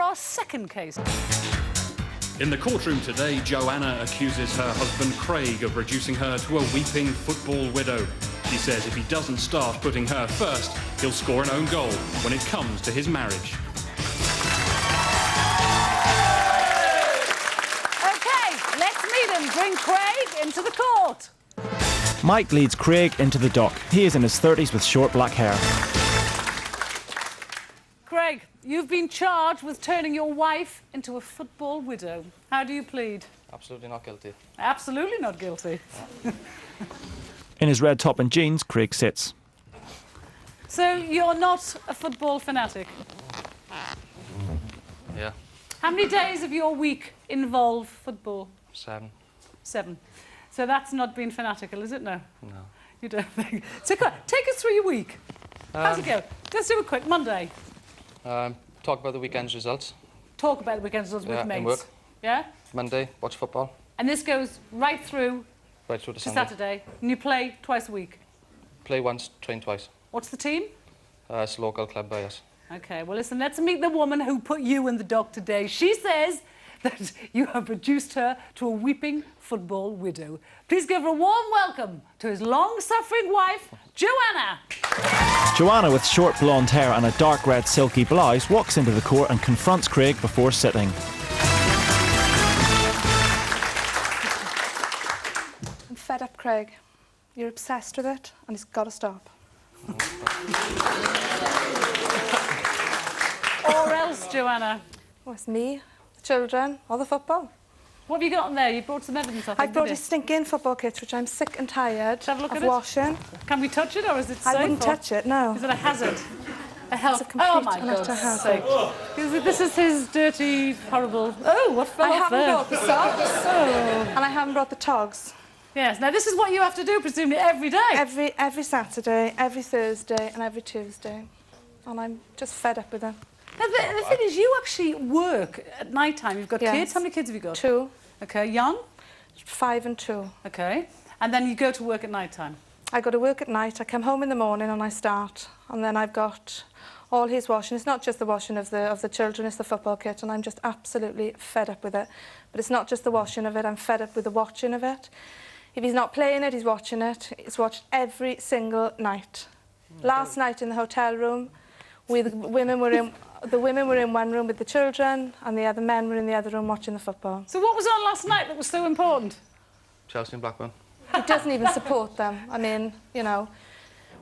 our second case. In the courtroom today, Joanna accuses her husband Craig of reducing her to a weeping football widow. She says if he doesn't start putting her first, he'll score an own goal when it comes to his marriage. OK, let's meet him. Bring Craig into the court. Mike leads Craig into the dock. He is in his 30s with short black hair. Craig, you've been charged with turning your wife into a football widow. How do you plead? Absolutely not guilty. Absolutely not guilty. In his red top and jeans, Craig sits. So you're not a football fanatic? Yeah. How many days of your week involve football? 7. 7. So that's not being fanatical, is it? No. No. You don't think? So take us through your week. How's it go? Let's do it quick. Monday. Talk about the weekend's results. Talk about the weekend's results with mates. And work. Yeah? Monday, watch football. And this goes right through to Saturday. And you play twice a week? Play once, train twice. What's the team? It's a local club by us. OK, well, listen, let's meet the woman who put you in the dock today. She says that you have reduced her to a weeping football widow. Please give her a warm welcome to his long-suffering wife, Joanna. Joanna, with short blonde hair and a dark red silky blouse, walks into the court and confronts Craig before sitting. I'm fed up, Craig. You're obsessed with it, and it's got to stop. Or else, Joanna? Oh, it's me, the children, or the football. What have you got in there? You brought some evidence, I think. I brought a stinking football kit, which I'm sick and tired of washing. Can we touch it, or is it safe? I wouldn't touch it, no. Is it a hazard? A health? It's a complete oh, my God's sake. This is his dirty, horrible... Oh, what fell off there? I haven't brought the socks, and I haven't brought the togs. Yes, now this is what you have to do, presumably, every day. Every Saturday, every Thursday, and every Tuesday. And I'm just fed up with it. Now, the thing is, you actually work at night time. You've got kids. How many kids have you got? 2. OK, young? 5 and 2. OK. And then you go to work at night time? I go to work at night. I come home in the morning and I start. And then I've got all his washing. It's not just the washing of the children, it's the football kit. And I'm just absolutely fed up with it. But it's not just the washing of it. I'm fed up with the watching of it. If he's not playing it, he's watching it. It's watched every single night. Last night in the hotel room, the women were in one room with the children, and the other men were in the other room watching the football. So what was on last night that was so important? Chelsea and Blackburn. He doesn't even support them. I mean, you know,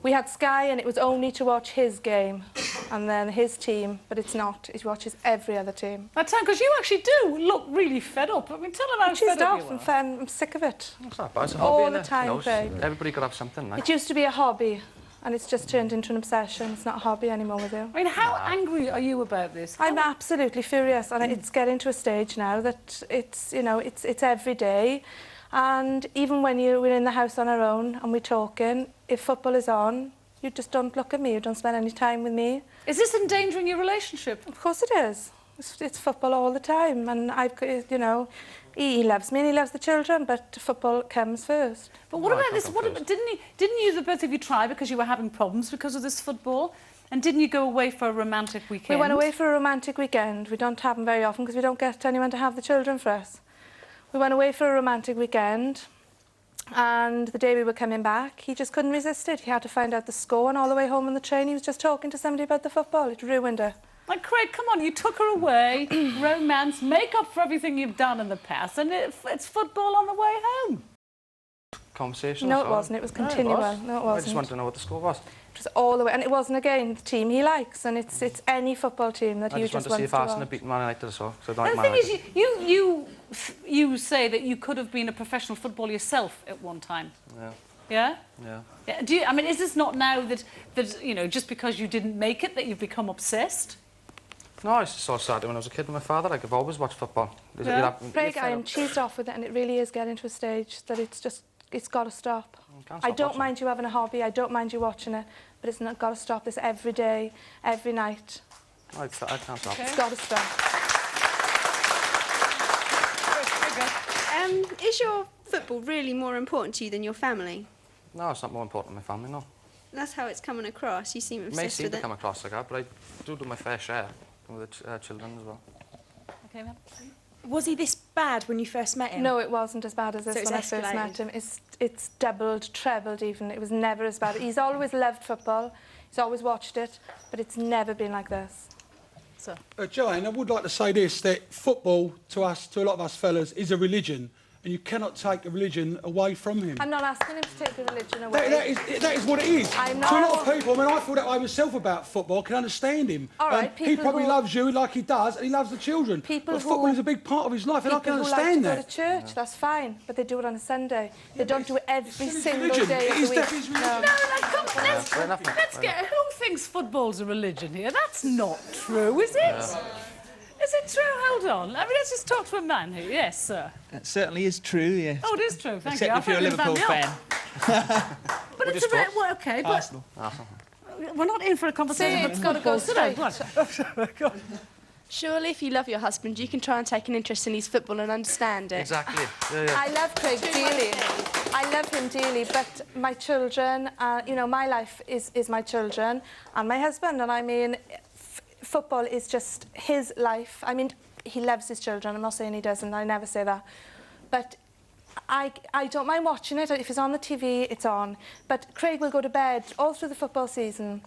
we had Sky, and it was only to watch his game, and then his team, but it's not. He watches every other team. That's time, because you actually do look really fed up. I mean, tell him how fed up you are. I'm sick of it. It's not bad. It's a hobby, all the time, Craig. Everybody could have something, like. It used to be a hobby. And it's just turned into an obsession. It's not a hobby anymore with you. I mean, how angry are you about this? I'm absolutely furious, and it's getting to a stage now that it's, you know, it's every day. And even when we're in the house on our own and we're talking, if football is on, you just don't look at me, you don't spend any time with me. Is this endangering your relationship? Of course it is. It's football all the time, and you know, he loves me and he loves the children, but football comes first. But what about this? Didn't you, the both of you, try because you were having problems because of this football? And didn't you go away for a romantic weekend? We went away for a romantic weekend. We don't have them very often because we don't get anyone to have the children for us. We went away for a romantic weekend, and the day we were coming back, he just couldn't resist it. He had to find out the score, and all the way home on the train, he was just talking to somebody about the football. It ruined her. Like, Craig, come on, you took her away, romance, make up for everything you've done in the past, and it's football on the way home. Conversation? No, it wasn't. It was continual. No, it wasn't. I just wanted to know what the score was. It was all the way, and it wasn't, again, the team he likes, and it's any football team that he just wants to watch. I just want to see if Arsenal beat Man United or so. And the thing is, you say that you could have been a professional footballer yourself at one time. Yeah. Yeah? Yeah. Yeah. Do you, I mean, is this not now that, you know, just because you didn't make it, that you've become obsessed? No, I saw Saturday when I was a kid with my father. Like, I've always watched football. Yeah. Craig, I am cheesed off with it, and it really is getting to a stage that it's got to stop. I don't mind you having a hobby, I don't mind you watching it, but it's not got to stop this every day, every night. I can't stop. Okay. It's got to stop. Is your football really more important to you than your family? No, it's not more important than my family, no. That's how it's coming across. You seem obsessed with it. It may seem to come across like that, but I do my fair share. working with the children as well. Okay, ma'am. Was he this bad when you first met him? No, it wasn't as bad as this So it's when I first escalated. met him. It's doubled, trebled even. It was never as bad. He's always loved football. He's always watched it, but it's never been like this. So, Joanne, I would like to say this, that football, to us, to a lot of us fellas, is a religion, and you cannot take a religion away from him. I'm not asking him to take the religion away. That is what it is. I know. To a lot of people, I mean, I feel that way myself about football, I can understand him. All right, he people probably who- loves you like he does, and he loves the children. People but who- football is a big part of his life, and I can People who like understand to that. go to church, that's fine, but they do it on a Sunday. They don't do it every it's his single religion. day It of is the week. definitely his religion. no, enough, let's get... Who thinks football's a religion here? That's not true, is it? Is it true? Hold on. I mean, let's just talk to a man here. Yes, sir. That certainly is true, yes. Oh, it is true. Thank Except you. if you're a Liverpool fan. But it's a bit... Well, OK, but... Arsenal. We're not in for a conversation See, about it's gotta go football today. straight. What? Surely if you love your husband, you can try and take an interest in his football and understand it. Exactly. Yeah. I love Craig dearly. I love him dearly, but my children, you know, my life is my children and my husband, and I mean, football is just his life. I mean, he loves his children. I'm not saying he doesn't. I never say that. But I don't mind watching it. If it's on the TV, it's on. But Craig will go to bed all through the football season.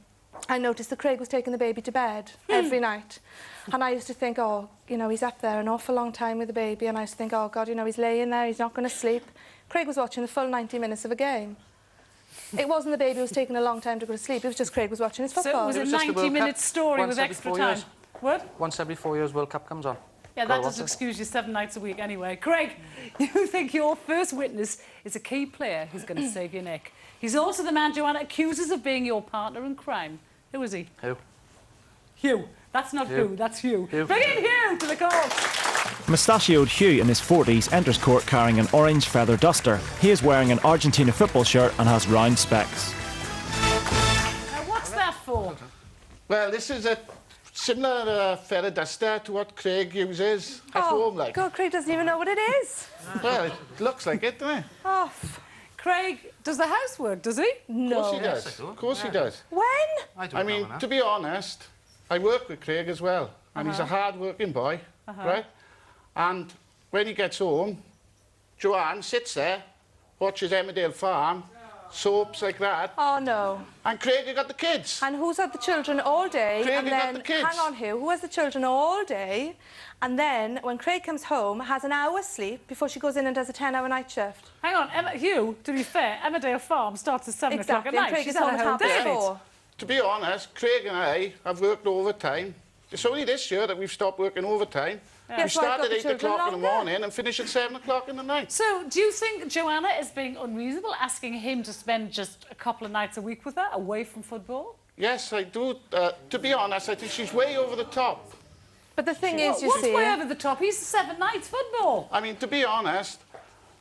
I noticed that Craig was taking the baby to bed every night. And I used to think, oh, you know, he's up there an awful long time with the baby. And I used to think, oh, God, you know, he's laying there, he's not going to sleep. Craig was watching the full 90 minutes of a game. It wasn't the baby who was taking a long time to go to sleep. It was just Craig was watching his So football. it was a It was just the World 90-minute Cup. story Once with every extra 4 time. years. What? Once every 4 years, World Cup comes on. Yeah, that does excuse you 7 nights a week anyway. Craig, you think your first witness is a key player who's going to save your neck. He's also the man Joanna accuses of being your partner in crime. Who is he? Who? Hugh. That's not Hugh. Hugh, that's Hugh. Hugh. Bring in Hugh to the court. Mustachioed Hugh in his 40s enters court carrying an orange feather duster. He is wearing an Argentina football shirt and has round specs. Now, what's that for? Well, this is a similar feather duster to what Craig uses at home, like. God, Craig doesn't even know what it is. Well, it looks like it, doesn't it? Oh, Craig does the housework, does he? Of course he no. does. Of course he does. When? I mean, to be honest, I work with Craig as well, and he's a hard-working boy, right? And when he gets home, Joanne sits there, watches Emmerdale Farm, soaps like that, Oh, no. and Craig has got the kids. And who's had the children all day? Craig and has got then, the kids. hang on, who has the children all day? And then, when Craig comes home, has an hour's sleep before she goes in and does a 10-hour night shift. Hang on, Hugh, to be fair, Emmerdale Farm starts at 7 o'clock at Exactly, and night. Craig She's is had home a at whole day of it. 4:30. To be honest, Craig and I have worked overtime. It's only this year that we've stopped working overtime. We Yes, well, I've start got at the 8 children o'clock in the longer. morning and finish at 7 o'clock in the night. So, do you think Joanna is being unreasonable, asking him to spend just a couple of nights a week with her, away from football? Yes, I do. To be honest, I think she's way over the top. But the thing is, you What's see... way over the top? He's 7 nights football. I mean, to be honest,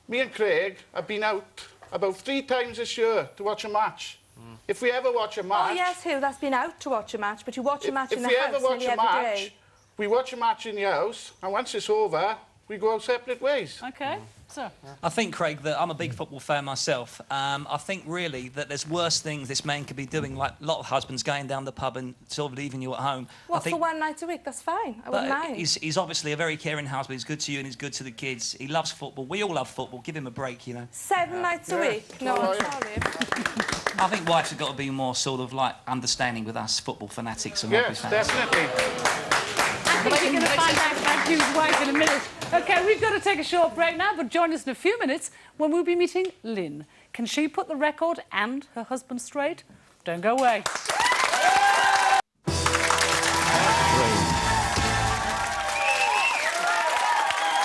me and Craig have been out about 3 times this year to watch a match. If we ever watch a match... Oh, yes, Hugh, that's been out to watch a match, but you watch a match in the If we house ever watch nearly a every match, day. we watch a match in the house, and once it's over, we go our separate ways. OK, so... I think, Craig, that I'm a big football fan myself. I think, really, that there's worse things this man could be doing, like a lot of husbands going down the pub and sort of leaving you at home. What, I think, for 1 night a week? That's fine. I wouldn't mind. he's obviously a very caring husband. He's good to you and he's good to the kids. He loves football. We all love football. Give him a break, you know. 7 nights a week? No, I'm sorry. I think wives have got to be more sort of, like, understanding with us football fanatics and rugby Yes, fans. definitely. I think you're going to find out about Hugh's wife in a minute. OK, we've got to take a short break now, but join us in a few minutes when we'll be meeting Lynn. Can she put the record and her husband straight? Don't go away.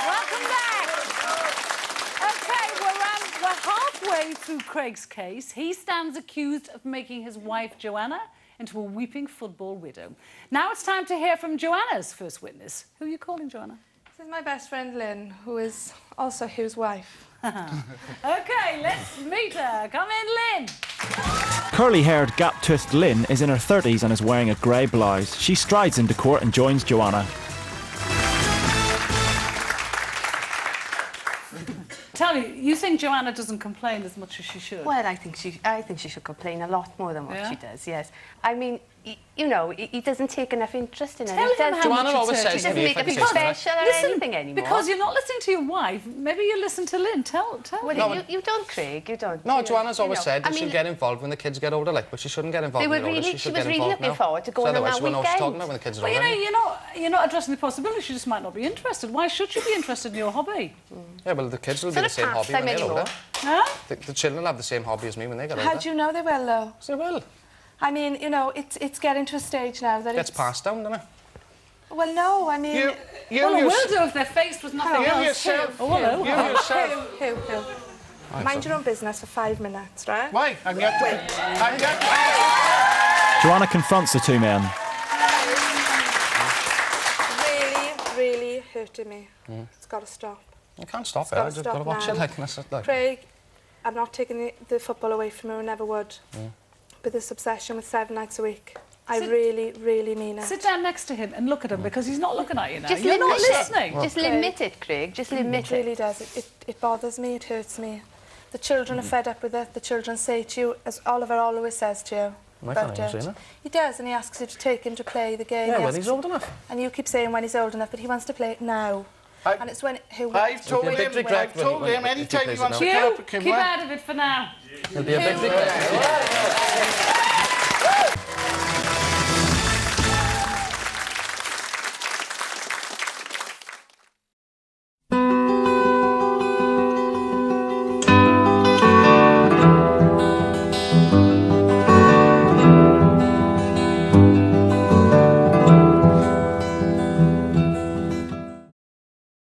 Welcome back. OK, we're halfway through Craig's case. He stands accused of making his wife, Joanna, into a weeping football widow. Now it's time to hear from Joanna's first witness. Who are you calling, Joanna? This is my best friend, Lynn, who is also Hugh's wife. OK, let's meet her. Come in, Lynn. Curly-haired, gap-toothed Lynn is in her 30s and is wearing a grey blouse. She strides into court and joins Joanna. Tell me, you think Joanna doesn't complain as much as she should? Well, I think she should complain a lot more than what Yeah? she does, yes. I mean, you know, he doesn't take enough interest in it. Tell him how Joanna much always it's says He hurting doesn't him. make it special or anything anymore. Because you're not listening to your wife, maybe you listen to Lynn. Tell Well, him. you don't, Craig, you don't. No, you know, Joanna's always said I you mean, should get involved when the kids get older, like, but she shouldn't get involved They when were they're older. really, She she should was get really involved looking now. forward to going So on otherwise that she won't know what she's talking about weekend. when the kids are Well, you older. know, you're not addressing the possibility. She just might not be interested. Why should she be interested in your hobby? Yeah, well, the kids will be Sort the of same hobby pastime when they're older. anymore. Huh? The children will have the same hobby as me when they get older. How do you know they will, though? They will. I mean, you know, it's getting to a stage now that Gets it's... passed down, doesn't it? Well, no, I mean... You Well, it will yourself- do if they're faced with nothing You else. yourself. Oh, hello. You yourself. Who? Mind your own business for 5 minutes, right? Why? I'm yet to... Joanna confronts the two men. Really, really hurting me. It's got to stop. You can't stop it. gotta I just stop got to watch now. it, like, and that's it, like. Craig, I'm not taking the football away from you, I never would. But this obsession with 7 nights a week, I really, really mean it. Sit down next to him and look at him because he's not looking at you now. Just You're not limit it. listening. Just limit it, Craig. Just limit It really does. It bothers me, it hurts me. The children are fed up with it. The children say to you, as Oliver always says to you, I about can't even it. see it. He does, and he asks you to take him to play the game. Yeah, He when asks- he's old enough. And you keep saying when he's old enough, but he wants to play it now. And it's when... I've told It'll be a him, big regret I've told when he him, any plays time he it wants now. to get You, up a keep out of it for now. It'll be a big regret.